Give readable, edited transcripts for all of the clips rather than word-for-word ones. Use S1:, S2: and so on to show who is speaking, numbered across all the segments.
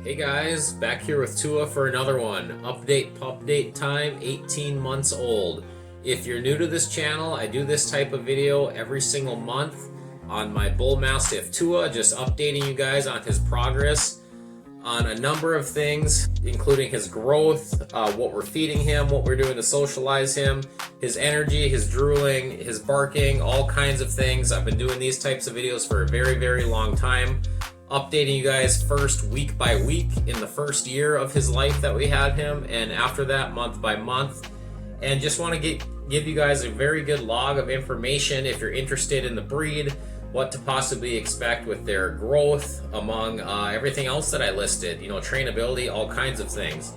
S1: Hey guys, back here with Tua for another one. Update pup date time, 18 months old. If you're new to this channel, I do this type of video every single month on my Bullmastiff Tua, just updating you guys on his progress on a number of things, including his growth, what we're feeding him, what we're doing to socialize him, his energy, his drooling, his barking, all kinds of things. I've been doing these types of videos for a very, very long time, updating you guys first week by week in the first year of his life that we had him, and after that month by month. And just want to give you guys a very good log of information if you're interested in the breed, what to possibly expect with their growth, among everything else that I listed, trainability, all kinds of things.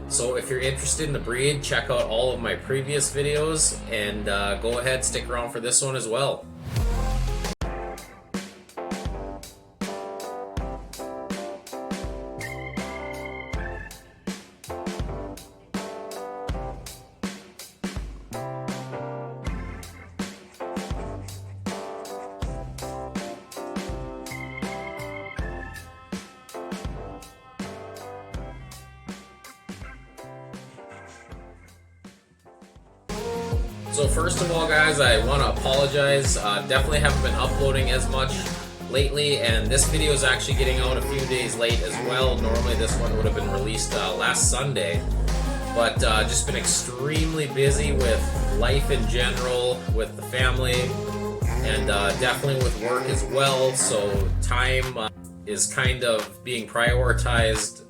S1: So if you're interested in the breed, check out all of my previous videos, and go ahead, stick around for this one as well. So first of all, guys, I want to apologize. Definitely haven't been uploading as much lately, and this video is actually getting out a few days late as well. Normally this one would have been released last Sunday, but just been extremely busy with life in general, with the family, and definitely with work as well. So time is kind of being prioritized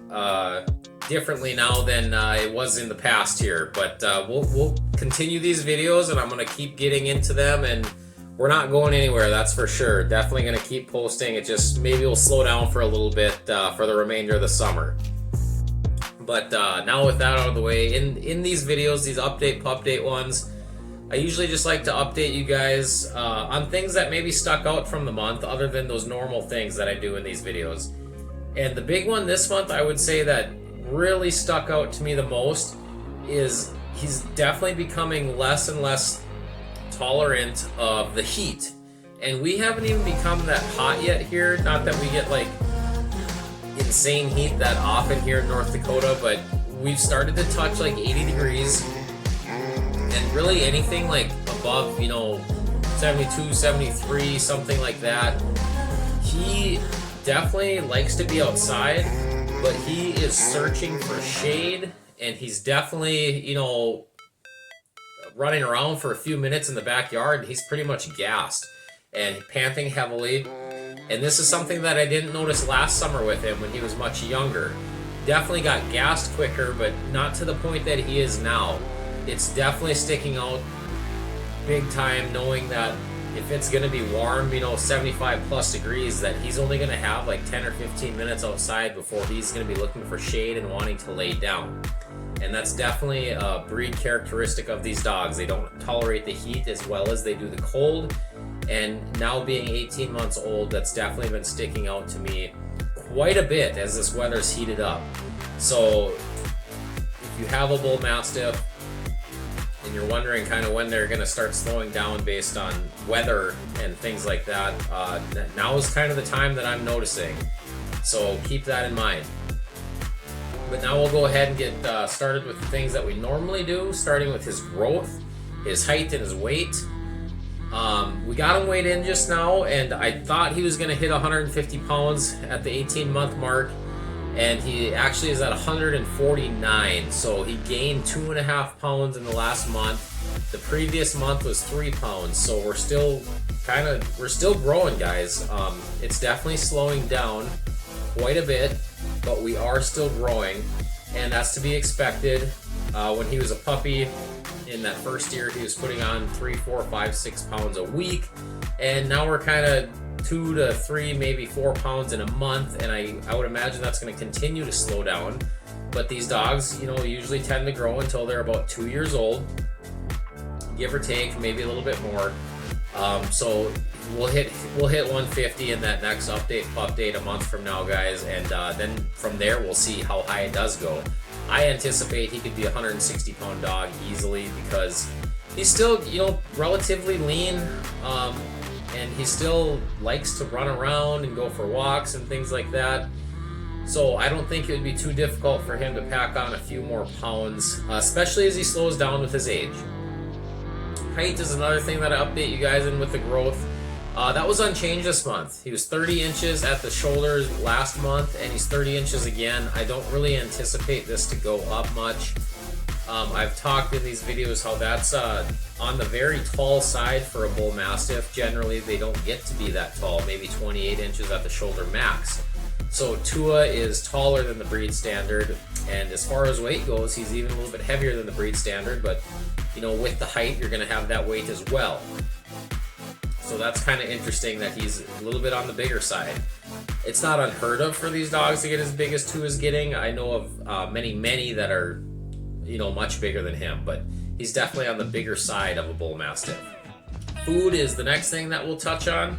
S1: differently now than it was in the past here, but we'll continue these videos, and I'm gonna keep getting into them, and we're not going anywhere, that's for sure. Definitely gonna keep posting. It just maybe will slow down for a little bit for the remainder of the summer. But now with that out of the way, in these videos, these update pup date ones, I usually just like to update you guys on things that maybe stuck out from the month, other than those normal things that I do in these videos. And the big one this month, I would say, that really stuck out to me the most is he's definitely becoming less and less tolerant of the heat. And we haven't even become that hot yet here. Not that we get like insane heat that often here in North Dakota, but we've started to touch like 80 degrees. And really anything like above, 72, 73, something like that. He definitely likes to be outside, but he is searching for shade, and he's definitely, running around for a few minutes in the backyard. He's pretty much gassed and panting heavily. And this is something that I didn't notice last summer with him when he was much younger. Definitely got gassed quicker, but not to the point that he is now. It's definitely sticking out big time, knowing that if it's going to be warm, 75 plus degrees, that he's only going to have like 10 or 15 minutes outside before he's going to be looking for shade and wanting to lay down. And that's definitely a breed characteristic of these dogs. They don't tolerate the heat as well as they do the cold. And now being 18 months old, that's definitely been sticking out to me quite a bit as this weather's heated up. So if you have a bull mastiff, and you're wondering kind of when they're going to start slowing down based on weather and things like that, now is kind of the time that I'm noticing. So keep that in mind. But now we'll go ahead and get started with the things that we normally do, starting with his growth, his height, and his weight. We got him weighed in just now, and I thought he was going to hit 150 pounds at the 18-month mark. And he actually is at 149, so he gained 2.5 pounds in the last month. The previous month was 3 pounds, so we're still growing, guys. It's definitely slowing down quite a bit, but we are still growing, and that's to be expected. When he was a puppy, in that first year, he was putting on 3, 4, 5, 6 pounds a week, and now we're kind of 2 to 3, maybe 4 pounds in a month, and I would imagine that's going to continue to slow down. But these dogs, usually tend to grow until they're about 2 years old, give or take, maybe a little bit more. So we'll hit 150 in that next update a month from now, guys, and then from there we'll see how high it does go. I anticipate he could be a 160 pound dog easily, because he's still, relatively lean. And he still likes to run around and go for walks and things like that. So I don't think it would be too difficult for him to pack on a few more pounds, especially as he slows down with his age. Height is another thing that I update you guys in with the growth. That was unchanged this month. He was 30 inches at the shoulders last month, and he's 30 inches again. I don't really anticipate this to go up much. I've talked in these videos how that's on the very tall side for a bull mastiff. Generally, they don't get to be that tall, maybe 28 inches at the shoulder max. So Tua is taller than the breed standard, and as far as weight goes, he's even a little bit heavier than the breed standard, but you know, with the height, you're going to have that weight as well. So that's kind of interesting that he's a little bit on the bigger side. It's not unheard of for these dogs to get as big as Tua's getting. I know of many that are, you know, much bigger than him, but he's definitely on the bigger side of a bull mastiff. Food is the next thing that we'll touch on.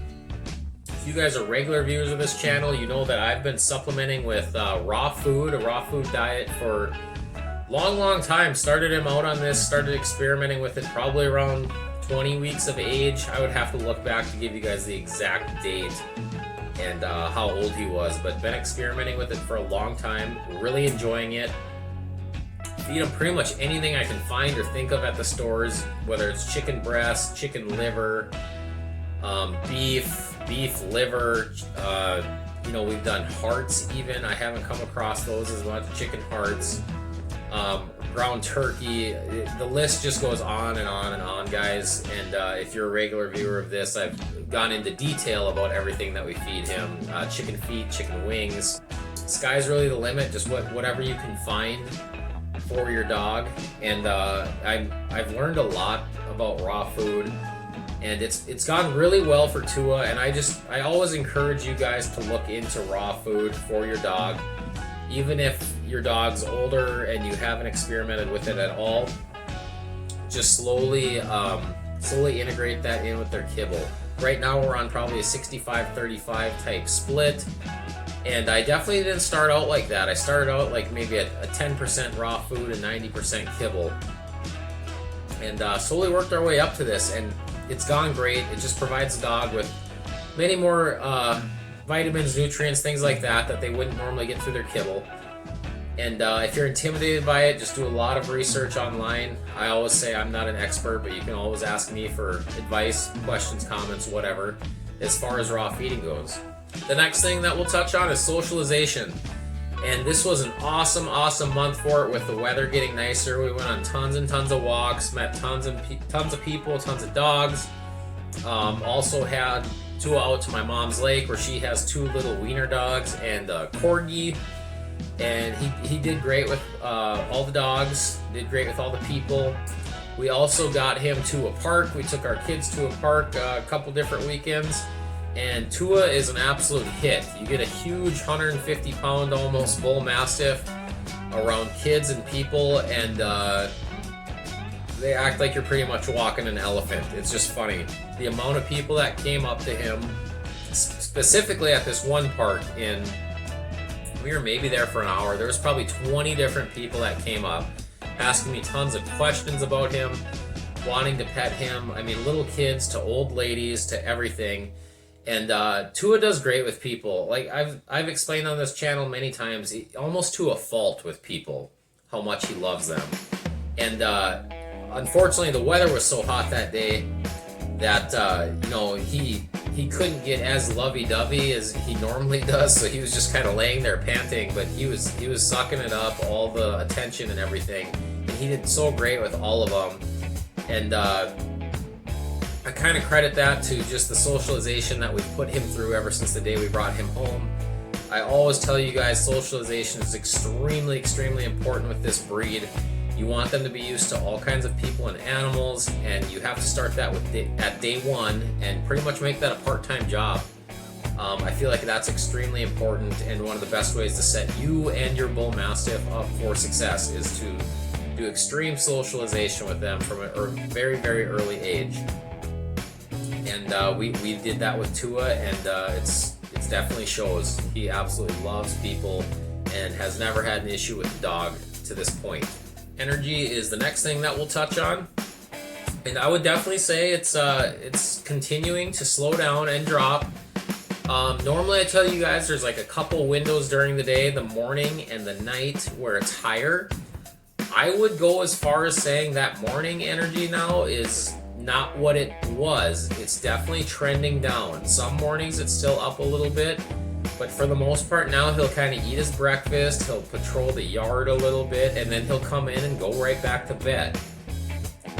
S1: If you guys are regular viewers of this channel, you know that I've been supplementing with raw food, a raw food diet for long time. Started him out on this, started experimenting with it probably around 20 weeks of age. I would have to look back to give you guys the exact date and how old he was, but been experimenting with it for a long time, really enjoying it. Feed him pretty much anything I can find or think of at the stores, whether it's chicken breast, chicken liver, beef liver, you know, we've done hearts even. I haven't come across those as much, chicken hearts, ground turkey. The list just goes on and on and on, guys, and if you're a regular viewer of this, I've gone into detail about everything that we feed him. Chicken feet, chicken wings. Sky's really the limit, just whatever you can find for your dog. And I've learned a lot about raw food, and it's gone really well for Tua, and I always encourage you guys to look into raw food for your dog. Even if your dog's older and you haven't experimented with it at all, just slowly integrate that in with their kibble. Right now we're on probably a 65-35 type split, and I definitely didn't start out like that. I started out like maybe a 10% raw food and 90% kibble, and slowly worked our way up to this, and it's gone great. It just provides the dog with many more vitamins, nutrients, things like that they wouldn't normally get through their kibble. And if you're intimidated by it, just do a lot of research online. I always say I'm not an expert, but you can always ask me for advice, questions, comments, whatever, as far as raw feeding goes. The next thing that we'll touch on is socialization. And this was an awesome month for it with the weather getting nicer. We went on tons and tons of walks, met tons of people, tons of dogs. Also had Tua out to my mom's lake where she has 2 little wiener dogs and a corgi, and he did great with all the dogs, did great with all the people. We also got him to a park. We took our kids to a park a couple different weekends, and Tua is an absolute hit. You get a huge 150-pound almost bull mastiff around kids and people, and they act like you're pretty much walking an elephant. It's just funny. The amount of people that came up to him, specifically at this one park, we were maybe there for an hour. There was probably 20 different people that came up, asking me tons of questions about him, wanting to pet him. I mean, little kids to old ladies to everything. And Tua does great with people. Like I've explained on this channel many times, almost to a fault with people, how much he loves them. And unfortunately, the weather was so hot that day that you know, he couldn't get as lovey-dovey as he normally does, so he was just kind of laying there panting, but he was sucking it up, all the attention and everything, and he did so great with all of them. And I kind of credit that to just the socialization that we've put him through ever since the day we brought him home. I always tell you guys, socialization is extremely important with this breed. You want them to be used to all kinds of people and animals, and you have to start that at day one and pretty much make that a part-time job. I feel like that's extremely important, and one of the best ways to set you and your bull mastiff up for success is to do extreme socialization with them from a very early age. And we did that with Tua, and it's definitely shows. He absolutely loves people and has never had an issue with the dog to this point. Energy is the next thing that we'll touch on, and I would definitely say it's continuing to slow down and drop. Normally I tell you guys there's like a couple windows during the day, the morning and the night, where it's higher. I would go as far as saying that morning energy now is not what it was. It's definitely trending down. Some mornings it's still up a little bit, but for the most part now he'll kind of eat his breakfast, he'll patrol the yard a little bit, and then he'll come in and go right back to bed.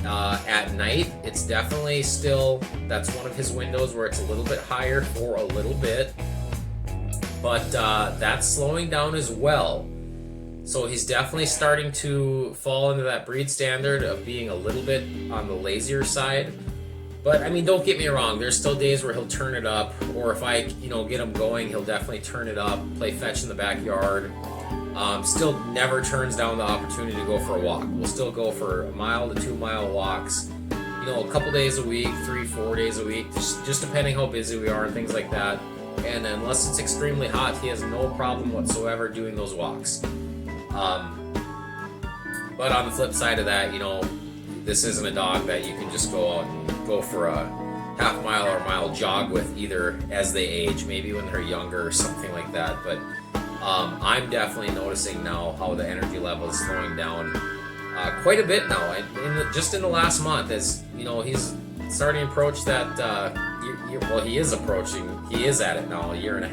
S1: At night, it's definitely still, that's one of his windows where it's a little bit higher for a little bit, but that's slowing down as well. So he's definitely starting to fall into that breed standard of being a little bit on the lazier side. But I mean, don't get me wrong, there's still days where he'll turn it up, or if I, get him going, he'll definitely turn it up, play fetch in the backyard. Still never turns down the opportunity to go for a walk. We'll still go for 1 mile to 2 mile walks, a couple days a week, 3-4 days a week, just depending how busy we are and things like that. And unless it's extremely hot, he has no problem whatsoever doing those walks. But on the flip side of that, this isn't a dog that you can just go out and go for a half mile or mile jog with either as they age, maybe when they're younger or something like that. But I'm definitely noticing now how the energy level is slowing down quite a bit now. Just in the last month, as he's starting to approach that. He is approaching. He is at it now, 1.5 years.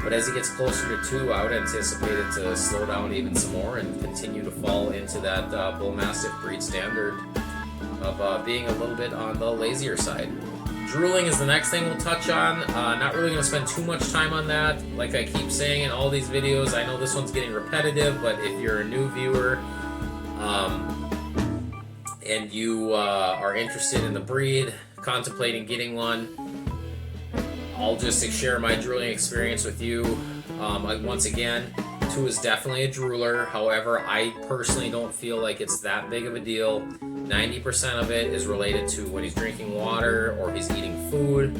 S1: But as he gets closer to 2, I would anticipate it to slow down even some more and continue to fall into that Bullmastiff breed standard of being a little bit on the lazier side. Drooling is the next thing we'll touch on. Not really going to spend too much time on that. Like I keep saying in all these videos, I know this one's getting repetitive, but if you're a new viewer and you are interested in the breed, contemplating getting one, I'll just share my drooling experience with you. Once again, Tua is definitely a drooler. However, I personally don't feel like it's that big of a deal. 90% of it is related to when he's drinking water or he's eating food.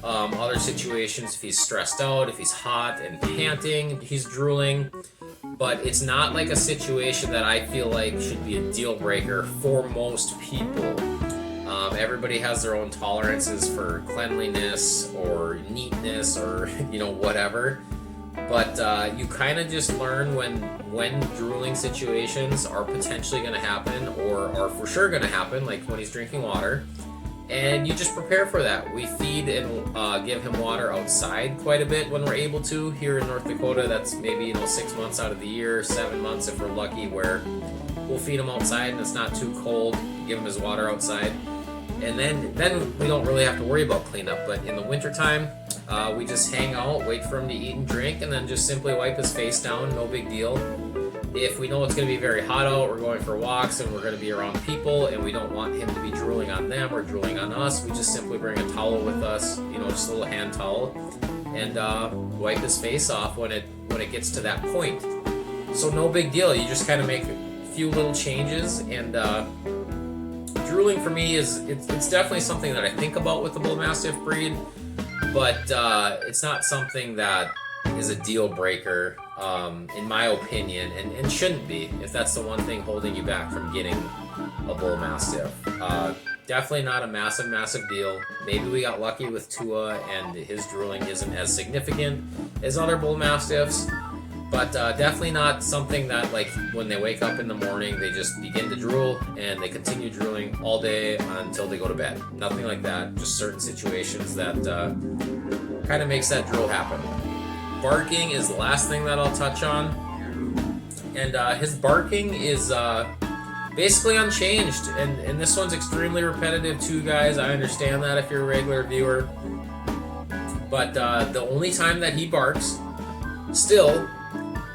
S1: Other situations, if he's stressed out, if he's hot and panting, he's drooling. But it's not like a situation that I feel like should be a deal breaker for most people. Everybody has their own tolerances for cleanliness or neatness or whatever, but you kind of just learn when drooling situations are potentially going to happen or are for sure going to happen, like when he's drinking water, and you just prepare for that. We feed and give him water outside quite a bit when we're able to. Here in North Dakota, that's maybe 6 months out of the year, 7 months if we're lucky, where we'll feed him outside and it's not too cold, give him his water outside. And then we don't really have to worry about cleanup. But in the wintertime, we just hang out, wait for him to eat and drink, and then just simply wipe his face down, no big deal. If we know it's going to be very hot out, we're going for walks, and we're going to be around people, and we don't want him to be drooling on them or drooling on us, we just simply bring a towel with us, just a little hand towel, and wipe his face off when it gets to that point. So no big deal. You just kind of make a few little changes, and drooling for me it's definitely something that I think about with the Bullmastiff breed, but it's not something that is a deal breaker in my opinion, and shouldn't be if that's the one thing holding you back from getting a Bullmastiff. Definitely not a massive deal. Maybe we got lucky with Tua and his drooling isn't as significant as other Bullmastiffs. But definitely not something that, like, when they wake up in the morning, they just begin to drool and they continue drooling all day until they go to bed. Nothing like that. Just certain situations that kind of makes that drool happen. Barking is the last thing that I'll touch on. And his barking is basically unchanged. And this one's extremely repetitive too, guys. I understand that if you're a regular viewer. But the only time that he barks still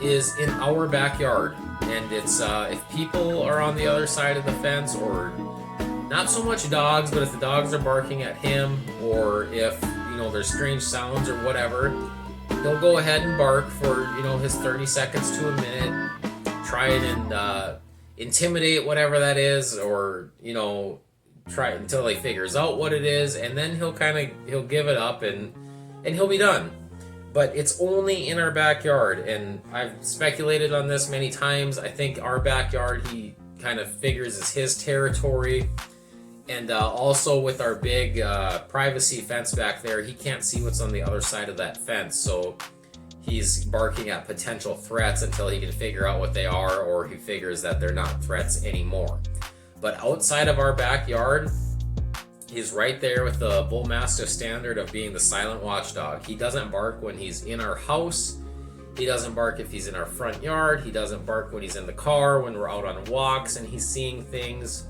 S1: is in our backyard, and it's if people are on the other side of the fence, or not so much dogs, but if the dogs are barking at him, or if there's strange sounds or whatever, he'll go ahead and bark for his 30 seconds to a minute, try and intimidate whatever that is, or try until he figures out what it is, and then he'll give it up and he'll be done. But it's only in our backyard, and I've speculated on this many times. I think our backyard, he kind of figures is his territory. And also with our big privacy fence back there, he can't see what's on the other side of that fence, so he's barking at potential threats until he can figure out what they are, or he figures that they're not threats anymore. But outside of our backyard, he's right there with the Bullmastiff standard of being the silent watchdog. He doesn't bark when he's in our house. He doesn't bark if he's in our front yard. He doesn't bark when he's in the car, when we're out on walks and he's seeing things.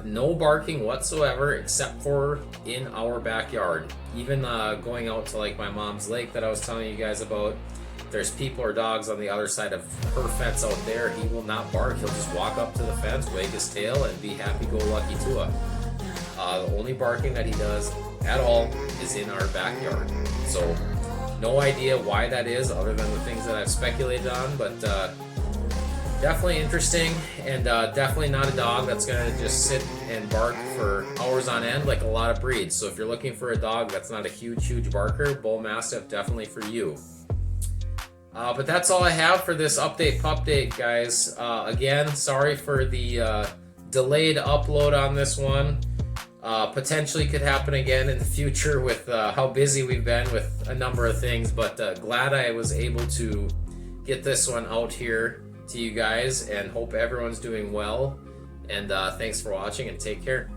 S1: No barking whatsoever except for in our backyard. Even going out to like my mom's lake that I was telling you guys about, if there's people or dogs on the other side of her fence out there, he will not bark. He'll just walk up to the fence, wag his tail, and be happy-go-lucky Tua. The only barking that he does at all is in our backyard. So no idea why that is, other than the things that I've speculated on, but definitely interesting, and definitely not a dog that's going to just sit and bark for hours on end like a lot of breeds. So if you're looking for a dog that's not a huge barker, Bullmastiff definitely for you. But that's all I have for this update, guys. Again, sorry for the delayed upload on this one. Potentially could happen again in the future with how busy we've been with a number of things, but glad I was able to get this one out here to you guys, and hope everyone's doing well. And thanks for watching, and take care.